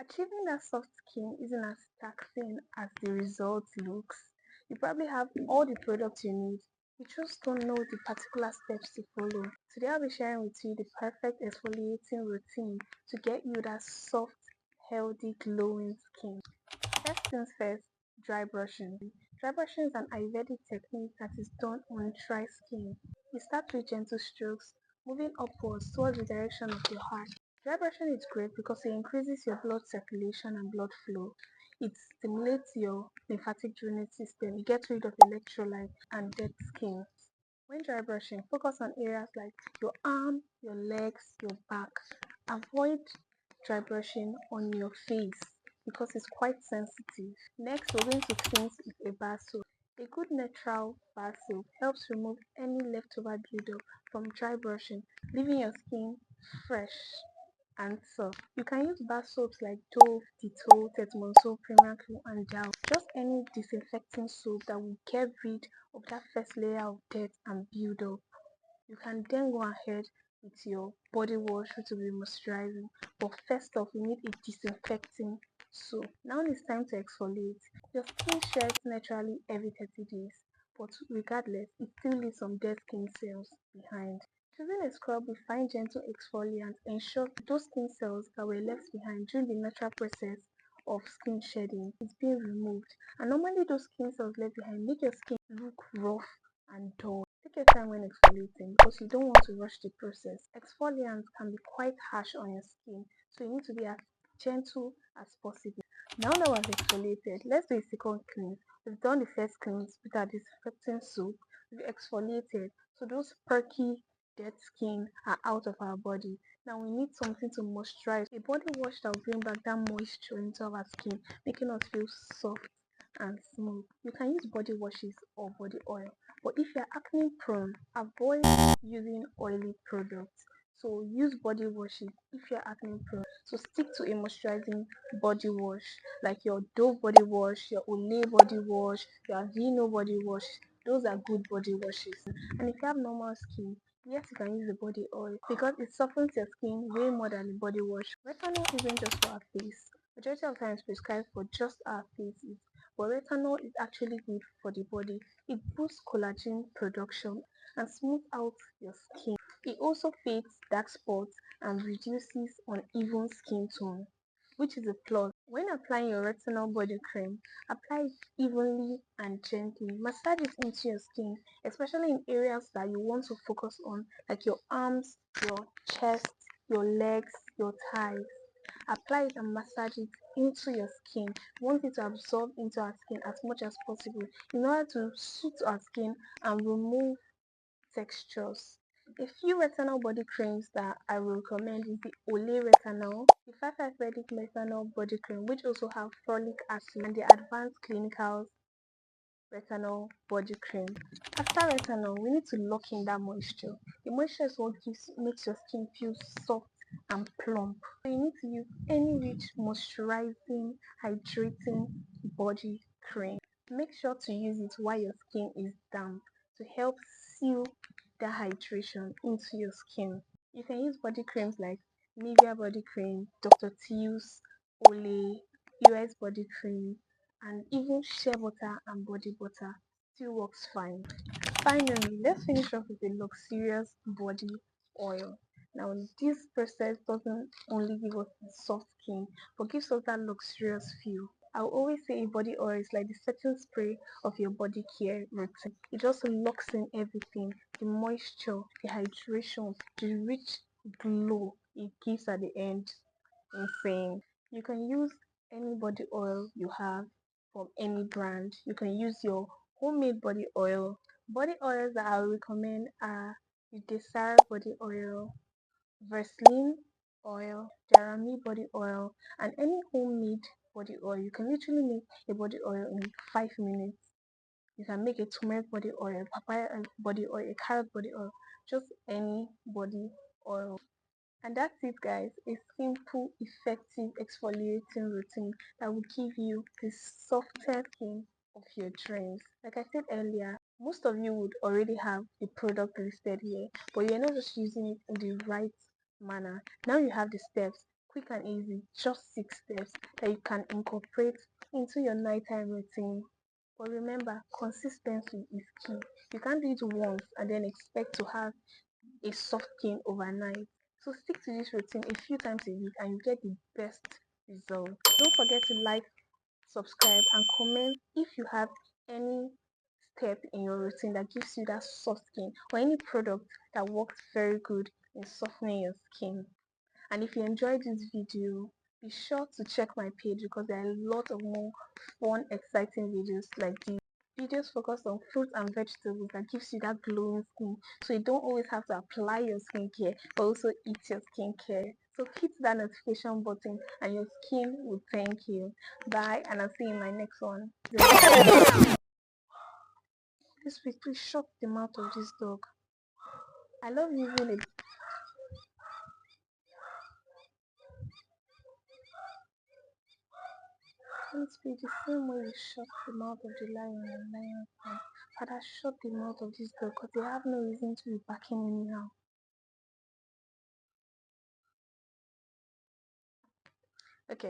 Achieving that soft skin isn't as taxing as the result looks. You probably have all the products you need. You just don't know the particular steps to follow. Today I'll be sharing with you the perfect exfoliating routine to get you that soft, healthy, glowing skin. First things first, dry brushing. Dry brushing is an Ayurvedic technique that is done on dry skin. You start with gentle strokes, moving upwards towards the direction of your heart. Dry brushing is great because it increases your blood circulation and blood flow. It stimulates your lymphatic drainage system. It gets rid of electrolytes and dead skin. When dry brushing, focus on areas like your arm, your legs, your back. Avoid dry brushing on your face because it's quite sensitive. Next, we're going to cleanse with a bar soap. A good natural bar soap helps remove any leftover buildup from dry brushing, leaving your skin fresh and soft. You can use bar soaps like Dove, Dettol, Tetmon soap, Premier Cool, and Dow. Just any disinfecting soap that will get rid of that first layer of dirt and buildup. You can then go ahead with your body wash, which will be moisturizing. But first off, you need a disinfecting soap. Now it's time to exfoliate. Your skin sheds naturally every 30 days, but regardless, it still leaves some dead skin cells behind. Choosing a scrub with fine gentle exfoliant ensures those skin cells that were left behind during the natural process of skin shedding is being removed. And normally those skin cells left behind make your skin look rough and dull. Take your time when exfoliating because you don't want to rush the process. Exfoliants can be quite harsh on your skin, so you need to be as gentle as possible. Now that was exfoliated, let's do a second cleanse. We've done the first cleanse with our disinfecting soap. We've exfoliated, so those perky dead skin are out of our body. Now we need something to moisturize. A body wash that will bring back that moisture into our skin, making us feel soft and smooth. You can use body washes or body oil, but if you're acne prone, avoid using oily products. So use body washes if you're acne prone. So stick to a moisturizing body wash like your Dove body wash, your Olay body wash, your Aveeno body wash. Those are good body washes. And if you have normal skin, yes, you can use the body oil because it softens your skin way more than the body wash. Retinol isn't just for our face. Majority of times prescribed for just our faces, but retinol is actually good for the body. It boosts collagen production and smooths out your skin. It also fades dark spots and reduces uneven skin tone, which is a plus. When applying your retinol body cream, apply it evenly and gently. Massage it into your skin, especially in areas that you want to focus on, like your arms, your chest, your legs, your thighs. Apply it and massage it into your skin. We want it to absorb into our skin as much as possible in order to suit our skin and remove textures. A few retinol body creams that I will recommend is the Olay Retinol, the 55 Vedic Retinol body cream, which also have folic acid, and the Advanced Clinicals Retinol body cream. After retinol, we need to lock in that moisture. The moisture is what makes your skin feel soft and plump. So you need to use any rich moisturizing, hydrating body cream. Make sure to use it while your skin is damp to help seal that hydration into your skin. You can use body creams like Nivea body cream, Dr. Teal's, Olay, US body cream, and even shea butter and body butter still works fine. Finally, let's finish off with a luxurious body oil. Now, this process doesn't only give us a soft skin, but gives us that luxurious feel. I will always say a body oil is like the setting spray of your body care routine. It just locks in everything, the moisture, the hydration, the rich glow it gives at the end. Insane. You can use any body oil you have from any brand. You can use your homemade body oil. Body oils that I recommend are the Desire body oil, Vaseline oil, Jeremy body oil, and any homemade body oil. You can literally make a body oil in 5 minutes. You can make a turmeric body oil, papaya body oil, a carrot body oil, just any body oil. And that's it, guys. A simple, effective exfoliating routine that will give you the softest skin of your dreams. Like I said earlier, most of you would already have the product listed here, but you're not just using it in the right manner. Now you have the steps. quick and easy, just 6 steps that you can incorporate into your nighttime routine. But remember, consistency is key. You can't do it once and then expect to have a soft skin overnight. So stick to this routine a few times a week and you get the best result. Don't forget to like, subscribe, and comment if you have any step in your routine that gives you that soft skin or any product that works very good in softening your skin. And if you enjoyed this video, be sure to check my page because there are a lot of more fun, exciting videos like these. Videos focus on fruits and vegetables that gives you that glowing skin. So you don't always have to apply your skincare, but also eat your skincare. So hit that notification button and your skin will thank you. Bye, and I'll see you in my next one. This week, please shut the mouth of this dog. I love using it. It's be the same way you shut the mouth of the lion and lion's mouth. Father, shut the mouth of this dog because they have no reason to be barking anyhow. Okay.